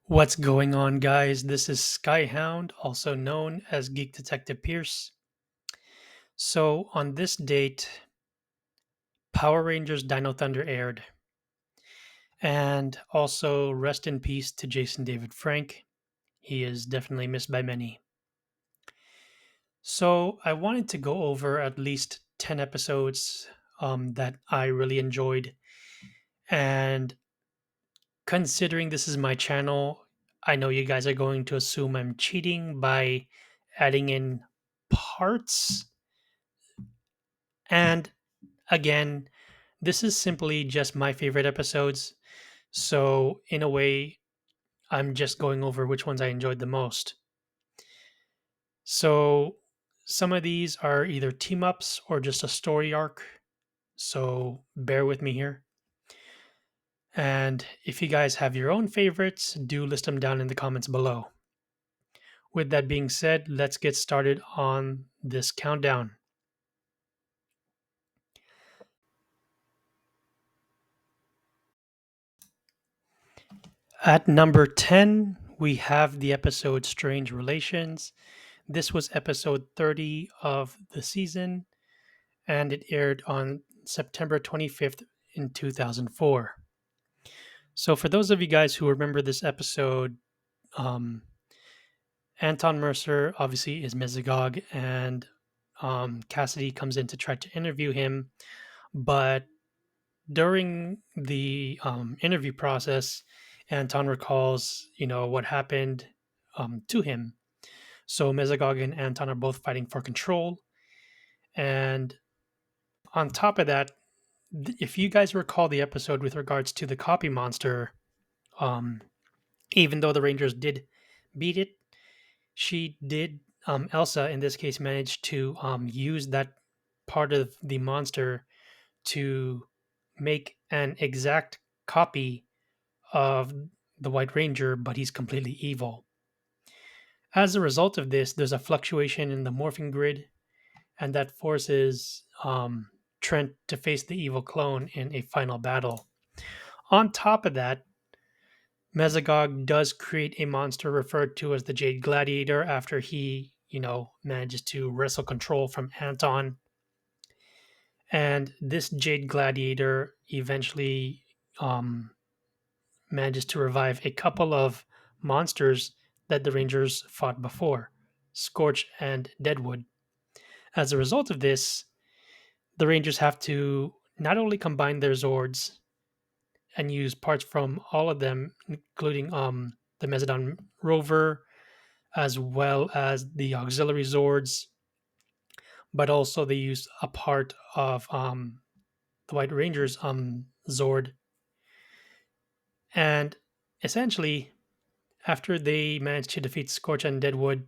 What's going on, guys? This is Skyhound, also known as Geek Detective Pierce. So, on this date, Power Rangers Dino Thunder aired, and also rest in peace to Jason David Frank. He is definitely missed by many. So, I wanted to go over at least 10 episodes that I really enjoyed. And considering this is my channel, I know you guys are going to assume I'm cheating by adding in parts. And again, this is simply just my favorite episodes. So, in a way, I'm just going over which ones I enjoyed the most. So, some of these are either team ups or just a story arc. So, bear with me here. And if you guys have your own favorites, do list them down in the comments below. With that being said, let's get started on this countdown. At number 10, we have the episode Strange Relations. This was episode 30 of the season, and it aired on September 25th in 2004. So, for those of you guys who remember this episode, um, Anton Mercer obviously is Mesogog, and Cassidy comes in to try to interview him. But during the interview process, Anton recalls, what happened to him. So Mesogog and Anton are both fighting for control. And on top of that, if you guys recall the episode with regards to the copy monster, um, even though the Rangers did beat it, she did, Elsa in this case, managed to use that part of the monster to make an exact copy of the White Ranger, but he's completely evil. As a result of this, there's a fluctuation in the morphing grid, and that forces Trent to face the evil clone in a final battle. On top of that, Mesogog does create a monster referred to as the Jade Gladiator after he, manages to wrestle control from Anton. And this Jade Gladiator eventually um, manages to revive a couple of monsters that the Rangers fought before, Scorch and Deadwood. As a result of this, the Rangers have to not only combine their Zords and use parts from all of them, including the Mezzodon rover, as well as the auxiliary Zords, but also they use a part of the White Rangers Zord. And essentially, after they managed to defeat Scorch and Deadwood,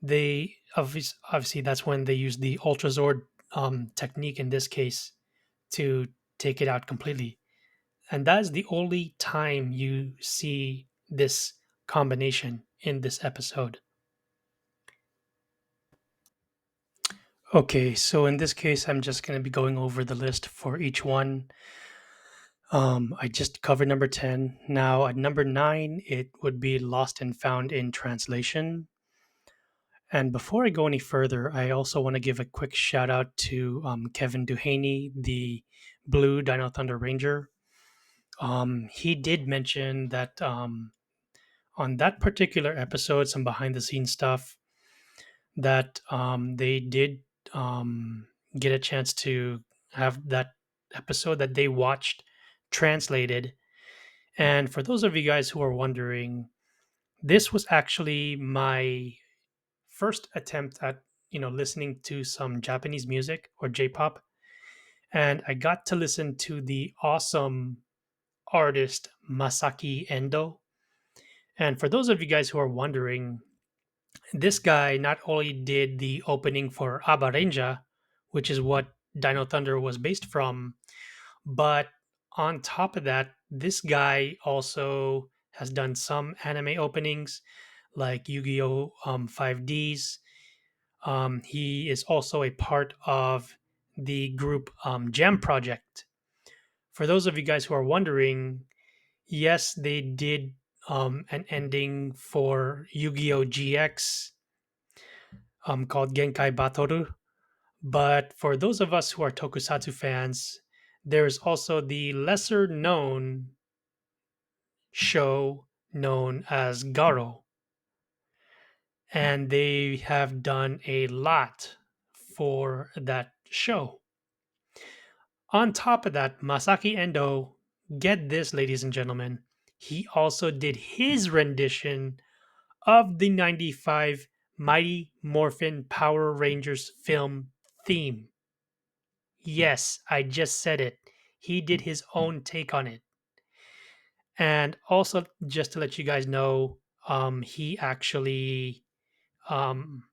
they obviously that's when they use the Ultra Zord technique in this case to take it out completely. And that is the only time you see this combination in this episode. Okay, so in this case, I'm just going to be going over the list for each one. I just covered number 10. Now, at number 9, it would be Lost and Found in Translation. And before I go any further, I also want to give a quick shout out to Kevin Duhaney, the Blue Dino Thunder Ranger. He did mention that on that particular episode, some behind the scenes stuff, that they did get a chance to have that episode that they watched translated. And for those of you guys who are wondering, this was actually my first attempt at listening to some Japanese music or J-pop, and I got to listen to the awesome artist Masaki Endo. And for those of you guys who are wondering, this guy not only did the opening for Abarenja, which is what Dino Thunder was based from, but on top of that, this guy also has done some anime openings like Yu-Gi-Oh! 5Ds. He is also a part of the group Jam Project. For those of you guys who are wondering, yes, they did an ending for Yu-Gi-Oh! GX called Genkai Batoru. But for those of us who are tokusatsu fans, there's also the lesser known show known as Garo, and they have done a lot for that show. On top of that, Masaki Endo, get this, ladies and gentlemen, he also did his rendition of the 95 Mighty Morphin Power Rangers film theme. Yes, I just said it. He did his own take on it. And also, just to let you guys know, he actually um,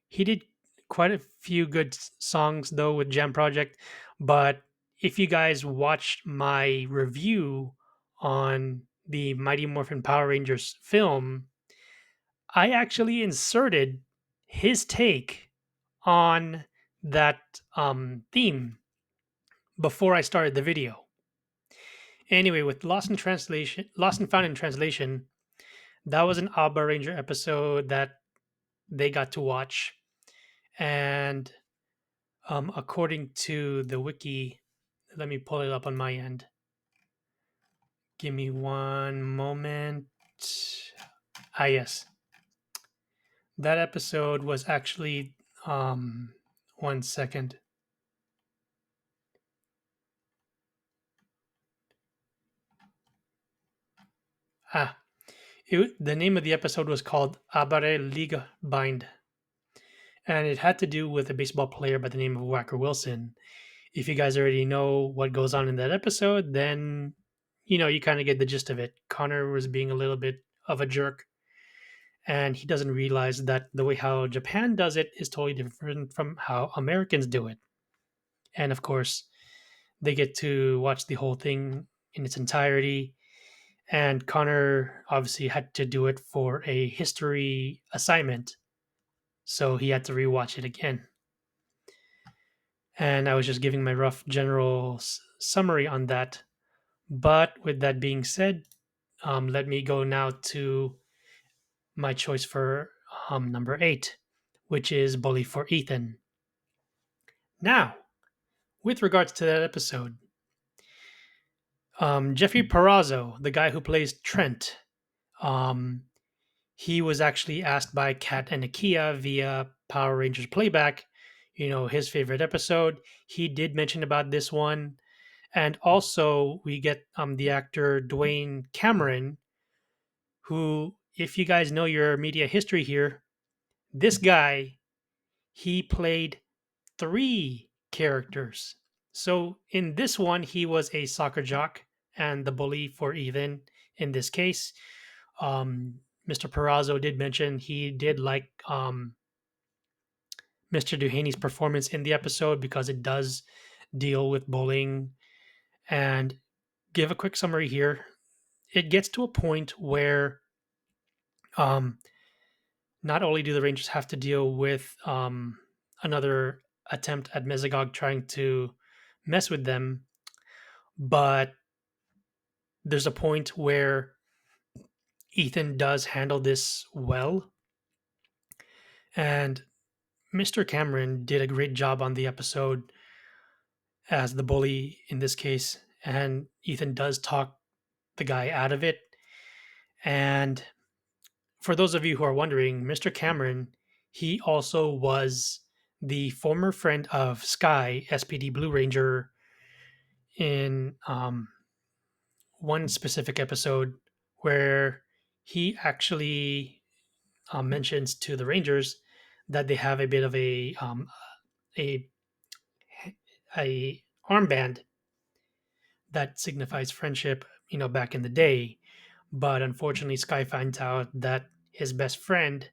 he did quite a few good songs though with Jam Project. But if you guys watched my review on the Mighty Morphin Power Rangers film, I actually inserted his take on that theme before I started the video. Anyway, with Lost and Found in Translation, that was an Alba Ranger episode that they got to watch, and according to the wiki, let me pull it up on my end. Give me one moment. Ah, yes, that episode was actually 1 second. Ah, the name of the episode was called Abare Liga Bind, and it had to do with a baseball player by the name of Wacker Wilson. If you guys already know what goes on in that episode, then you kind of get the gist of it. Connor was being a little bit of a jerk, and he doesn't realize that the way how Japan does it is totally different from how Americans do it. And of course, they get to watch the whole thing in its entirety. And Connor obviously had to do it for a history assignment, so he had to rewatch it again. And I was just giving my rough general summary on that. But with that being said, let me go now to my choice for number 8, which is Bully for Ethan. Now, with regards to that episode, Jeffrey Parazzo, the guy who plays Trent, um, he was actually asked by Kat and Nakia via Power Rangers Playback, his favorite episode. He did mention about this one. And also, we get the actor Dwayne Cameron, who, if you guys know your media history here, this guy, he played 3 characters. So in this one, he was a soccer jock and the bully for Ethan in this case. Mr. Perazzo did mention he did like Mr. Duhaney's performance in the episode because it does deal with bullying. And give a quick summary here. It gets to a point where um, not only do the Rangers have to deal with another attempt at Mesagog trying to mess with them, but there's a point where Ethan does handle this well. And Mr. Cameron did a great job on the episode as the bully in this case. And Ethan does talk the guy out of it. And for those of you who are wondering, Mr. Cameron, he also was the former friend of Sky, SPD Blue Ranger, in one specific episode where he actually mentions to the Rangers that they have a bit of a a armband that signifies friendship, back in the day. But unfortunately, Sky finds out that his best friend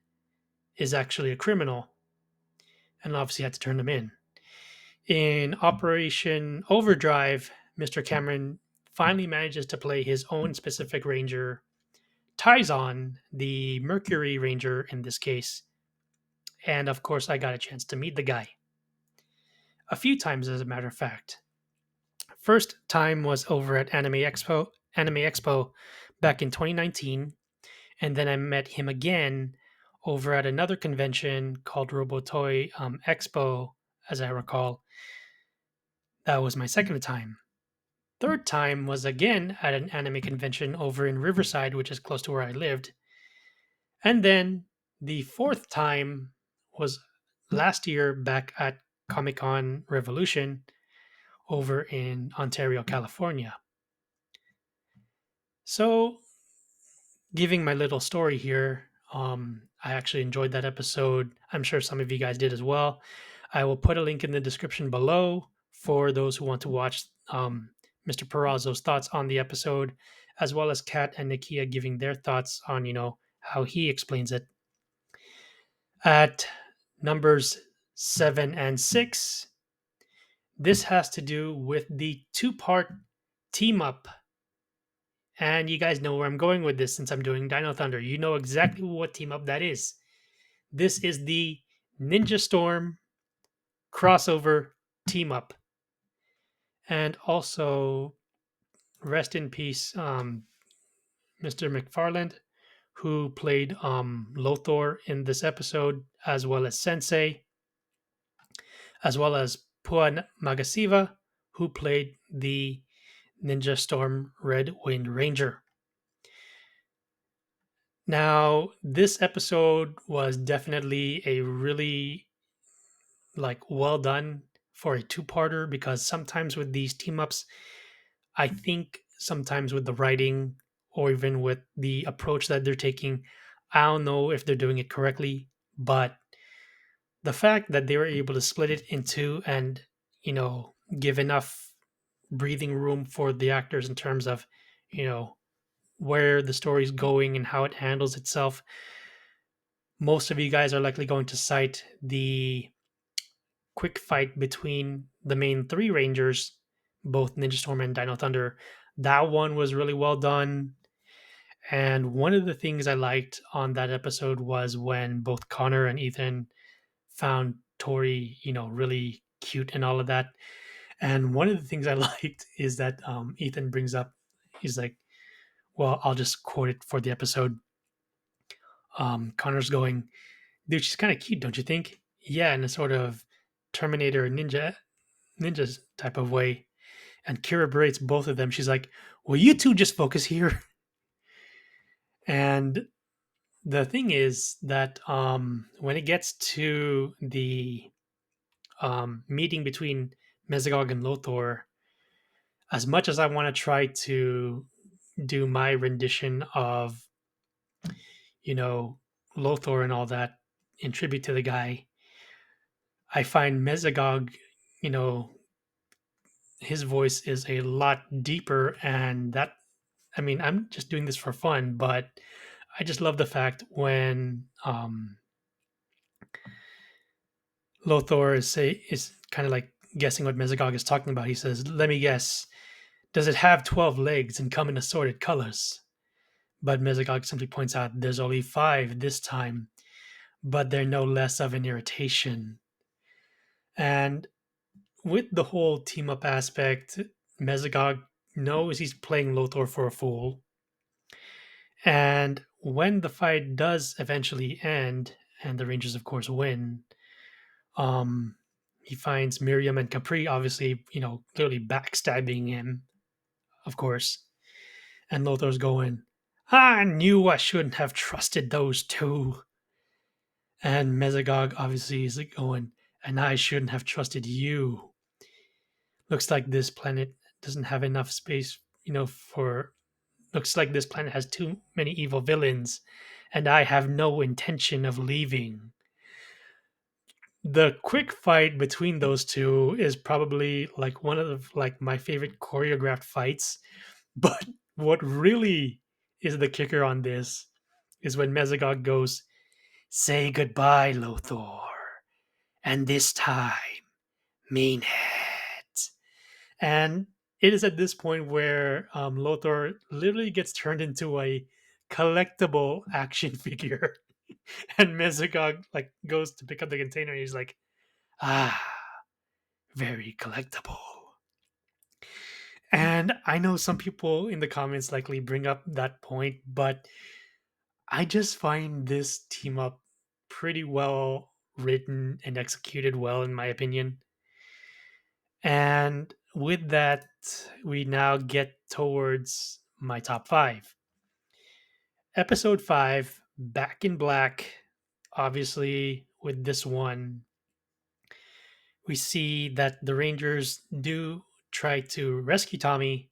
is actually a criminal, and obviously had to turn him in. In Operation Overdrive, Mr. Cameron finally manages to play his own specific ranger, Tyzon, the Mercury Ranger in this case. And of course, I got a chance to meet the guy a few times, as a matter of fact. First time was over at Anime Expo back in 2019, and then I met him again over at another convention called Robotoy Expo, as I recall. That was my second time. Third time was again at an anime convention over in Riverside, which is close to where I lived. And then the fourth time was last year back at Comic Con Revolution over in Ontario, California. So, giving my little story here, I actually enjoyed that episode. I'm sure some of you guys did as well. I will put a link in the description below for those who want to watch Mr. Perazzo's thoughts on the episode, as well as Kat and Nakia giving their thoughts on, how he explains it. At numbers 7 and 6, this has to do with the two-part team up. And you guys know where I'm going with this since I'm doing Dino Thunder. You know exactly what team up that is. This is the Ninja Storm crossover team up. And also, rest in peace, Mr. McFarland, who played Lothor in this episode, as well as Sensei, as well as Puan Magasiva, who played the Ninja Storm Red Wind Ranger. Now, this episode was definitely a really well done for a two-parter, because sometimes with these team ups, I think sometimes with the writing or even with the approach that they're taking, I don't know if they're doing it correctly, but the fact that they were able to split it into and give enough breathing room for the actors in terms of you know where the story's going and how it handles itself. Most of you guys are likely going to cite the quick fight between the main three Rangers, both Ninja Storm and Dino Thunder. That one was really well done. And one of the things I liked on that episode was when both Connor and Ethan found Tori, really cute and all of that. And one of the things I liked is that Ethan brings up, he's like, well, I'll just quote it for the episode. Connor's going, dude, she's kind of cute, don't you think? Yeah, in a sort of Terminator ninja type of way. And Kira berates both of them. She's like, "Will you two just focus here?" And the thing is that when it gets to the meeting between Mesogog and Lothor, as much as I want to try to do my rendition of Lothor and all that in tribute to the guy, I find Mesogog, you know, his voice is a lot deeper, and that, I mean, I'm just doing this for fun, but I just love the fact when Lothor is kind of like guessing what Mesogog is talking about. He says, "Let me guess. Does it have 12 legs and come in assorted colors?" But Mesogog simply points out there's only 5 this time, but they're no less of an irritation. And with the whole team up aspect, Mesogog knows he's playing Lothor for a fool. And when the fight does eventually end, and the Rangers, of course, win, um, he finds Miriam and Capri, obviously, clearly backstabbing him, of course. And Lothor's going, I knew I shouldn't have trusted those two. And Mesogog obviously is going, and I shouldn't have trusted you. Looks like this planet doesn't have enough space, for. Looks like this planet has too many evil villains, and I have no intention of leaving. The quick fight between those two is probably like one of my favorite choreographed fights. But what really is the kicker on this is when Mesogog goes, "Say goodbye, Lothor, and this time mean it." And it is at this point where Lothar literally gets turned into a collectible action figure, and Mesogog goes to pick up the container, and he's like, "Ah, very collectible." And I know some people in the comments likely bring up that point, but I just find this team up pretty well written and executed well, in my opinion. And with that, we now get towards my top five. Episode five, Back in Black. Obviously, with this one, we see that the Rangers do try to rescue Tommy,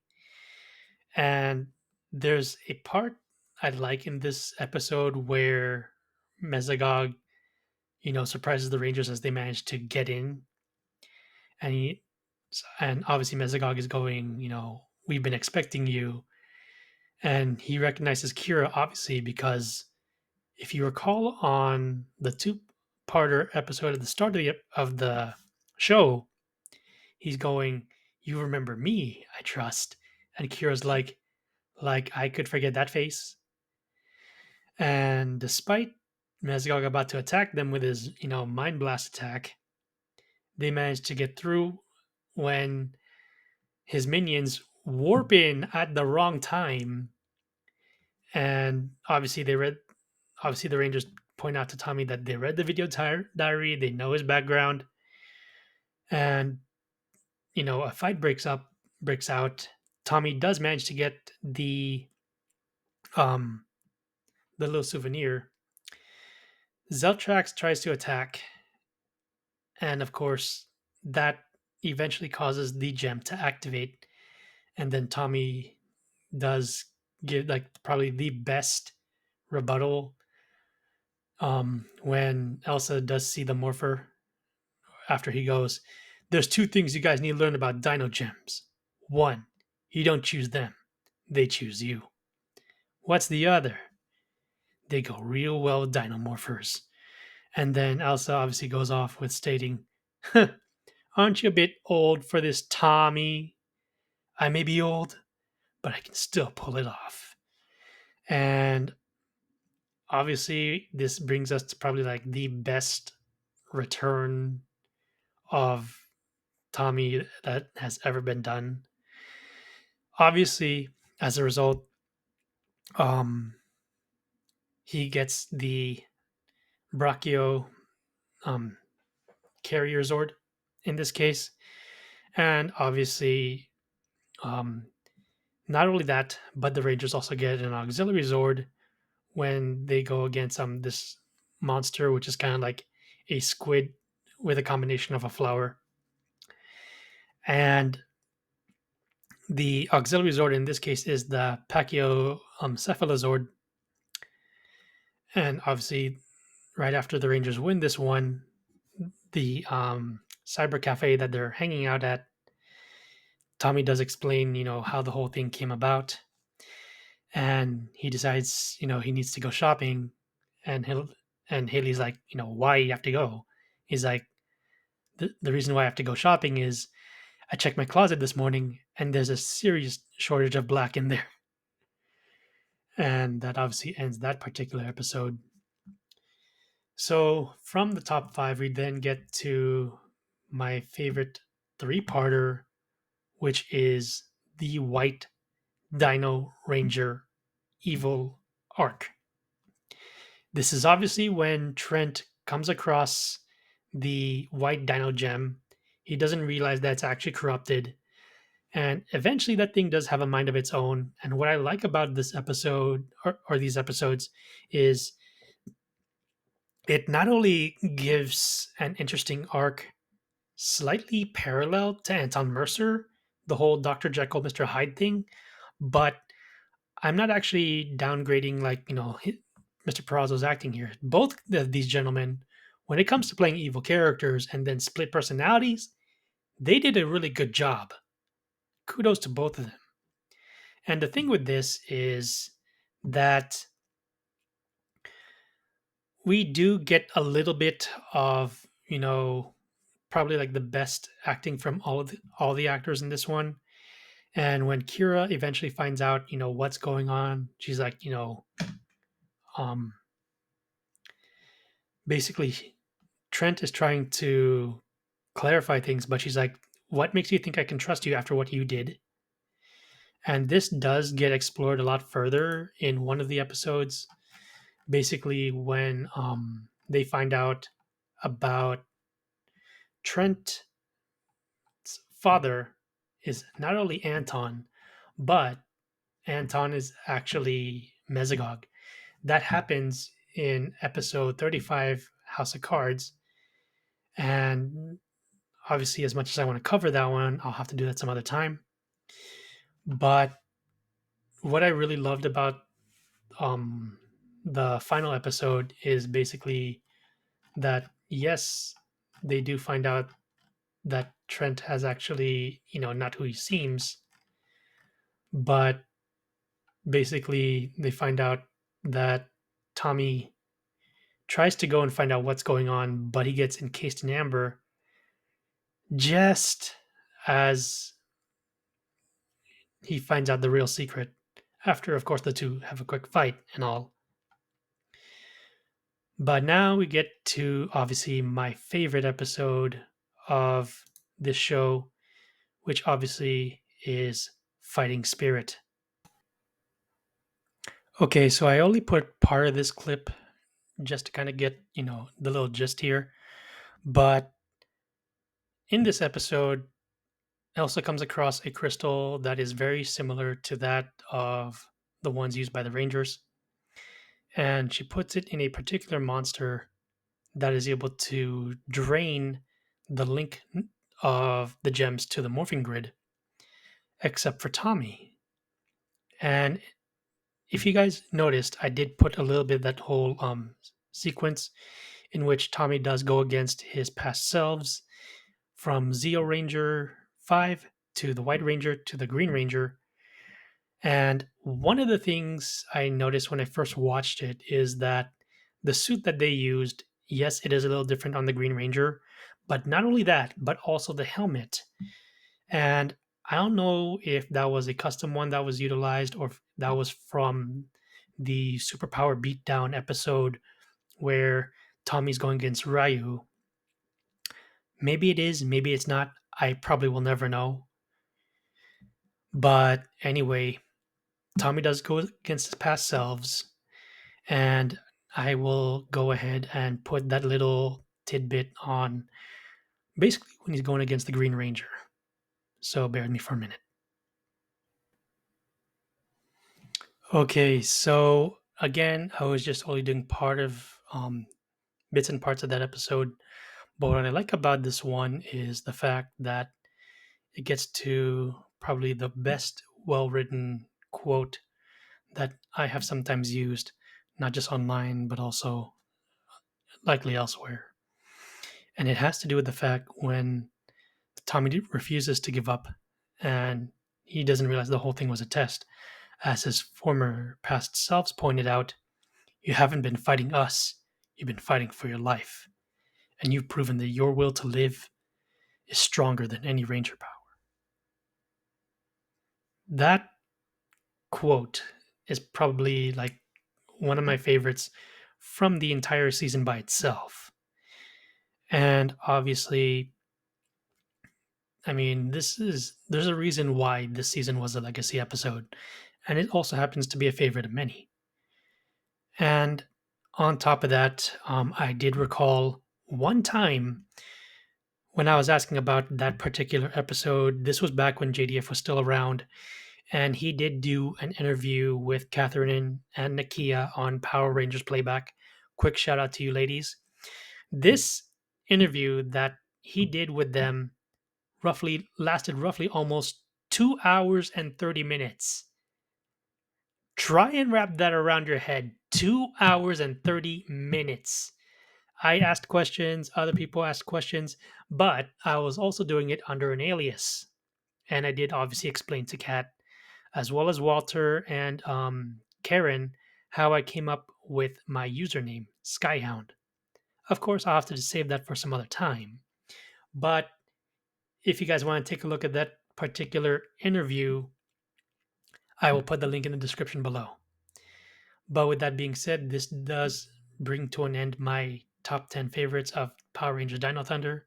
and there's a part I like in this episode where Mesagog, surprises the Rangers as they manage to get in, and and obviously Mesagog is going, we've been expecting you, and he recognizes Kira obviously because if you recall on the two-parter episode at the start of the show, he's going, "You remember me, I trust," and Kira's like I could forget that face. And despite Mesgog about to attack them with his, mind blast attack, they manage to get through when his minions warp in at the wrong time. And obviously the Rangers point out to Tommy that they read the video diary, they know his background, and a fight breaks out. Tommy does manage to get um the little souvenir. Zeltrax tries to attack, and of course that eventually causes the gem to activate, and then Tommy does give like probably the best rebuttal when Elsa does see the morpher after he goes, "There's two things you guys need to learn about dino gems. One, you don't choose them, they choose you. What's the other? They go real well with dino morphers." And then Elsa obviously goes off with stating, "Huh, aren't you a bit old for this, Tommy? I may be old, but I can still pull it off." And obviously, this brings us to probably like the best return of Tommy that has ever been done. Obviously, as a result, um, he gets the Brachio um, carrier Zord in this case. And obviously, um, not only that, but the Rangers also get an auxiliary Zord when they go against this monster, which is kind of like a squid with a combination of a flower. And the auxiliary Zord in this case is the Pachyo Cephalozord. And obviously, right after the Rangers win this one, the cyber cafe that they're hanging out at, Tommy does explain, how the whole thing came about. And he decides, he needs to go shopping. And Haley's like, why you have to go? He's like, the reason why I have to go shopping is I checked my closet this morning and there's a serious shortage of black in there. And that obviously ends that particular episode. So from the top five, we then get to my favorite three-parter, which is the White Dino Ranger Evil arc. This is obviously when Trent comes across the White Dino Gem. He doesn't realize that it's actually corrupted. And eventually that thing does have a mind of its own. And what I like about this episode or these episodes is it not only gives an interesting arc slightly parallel to Anton Mercer, the whole Dr. Jekyll, Mr. Hyde thing, but I'm not actually downgrading Mr. Perazzo's acting here. Both of these gentlemen, when it comes to playing evil characters and then split personalities, they did a really good job. Kudos to both of them. And the thing with this is that we do get a little bit of, probably like the best acting from all the actors in this one. And when Kira eventually finds out, what's going on, she's like, um, basically Trent is trying to clarify things, but she's like, "What makes you think I can trust you after what you did?" And this does get explored a lot further in one of the episodes. Basically, when they find out about Trent's father is not only Anton, but Anton is actually Mesogog. That happens in episode 35, House of Cards. And obviously, as much as I want to cover that one, I'll have to do that some other time. But what I really loved about um, the final episode is basically that, yes, they do find out that Trent has actually, not who he seems, but basically they find out that Tommy tries to go and find out what's going on, but he gets encased in amber just as he finds out the real secret. After, of course, the two have a quick fight and all. But now we get to obviously my favorite episode of this show, which obviously is Fighting Spirit. Okay, so I only put part of this clip just to kind of get, the little gist here. But in this episode, Elsa comes across a crystal that is very similar to that of the ones used by the Rangers. And she puts it in a particular monster that is able to drain the link of the gems to the morphing grid, except for Tommy. And if you guys noticed, I did put a little bit of that whole sequence in which Tommy does go against his past selves from Zeo Ranger 5 to the White Ranger to the Green Ranger. And one of the things I noticed when I first watched it is that the suit that they used, yes, it is a little different on the Green Ranger, but not only that, but also the helmet. And I don't know if that was a custom one that was utilized or if that was from the Superpower Beatdown episode where Tommy's going against Ryu. Maybe it is, maybe it's not. I probably will never know. But anyway, Tommy does go against his past selves, and I will go ahead and put that little tidbit on basically when he's going against the Green Ranger. So bear with me for a minute. Okay, so again, I was just only doing part of bits and parts of that episode. But what I like about this one is the fact that it gets to probably the best well written quote that I have sometimes used, not just online, but also likely elsewhere. And it has to do with the fact when Tommy refuses to give up and he doesn't realize the whole thing was a test. As his former past selves pointed out, you haven't been fighting us, you've been fighting for your life. And you've proven that your will to live is stronger than any Ranger power. That quote is probably like one of my favorites from the entire season by itself. And obviously, I mean, there's a reason why this season was a legacy episode, and it also happens to be a favorite of many. And on top of that, I did recall one time when I was asking about that particular episode. This was back when JDF was still around, and he did do an interview with Catherine and Nakia on Power Rangers Playback. Quick shout out to you, ladies. This interview that he did with them roughly lasted roughly almost 2 hours and 30 minutes. Try and wrap that around your head. 2 hours and 30 minutes. I asked questions, other people asked questions, but I was also doing it under an alias. And I did obviously explain to Kat, as well as Walter and Karen, how I came up with my username, Skyhound. Of course, I'll have to save that for some other time. But if you guys want to take a look at that particular interview, I will put the link in the description below. But with that being said, this does bring to an end my top 10 favorites of Power Rangers Dino Thunder.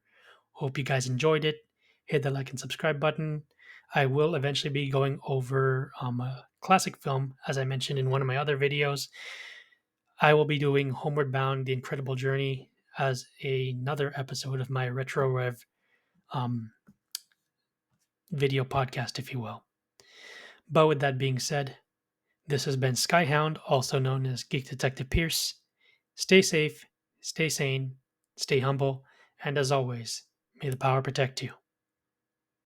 Hope you guys enjoyed it. Hit the like and subscribe button. I will eventually be going over a classic film, as I mentioned in one of my other videos. I will be doing Homeward Bound: The Incredible Journey as another episode of my Retro Rev um, video podcast, if you will. But with that being said, this has been Skyhound, also known as Geek Detective Pierce. Stay safe, stay sane, stay humble, and as always, may the power protect you.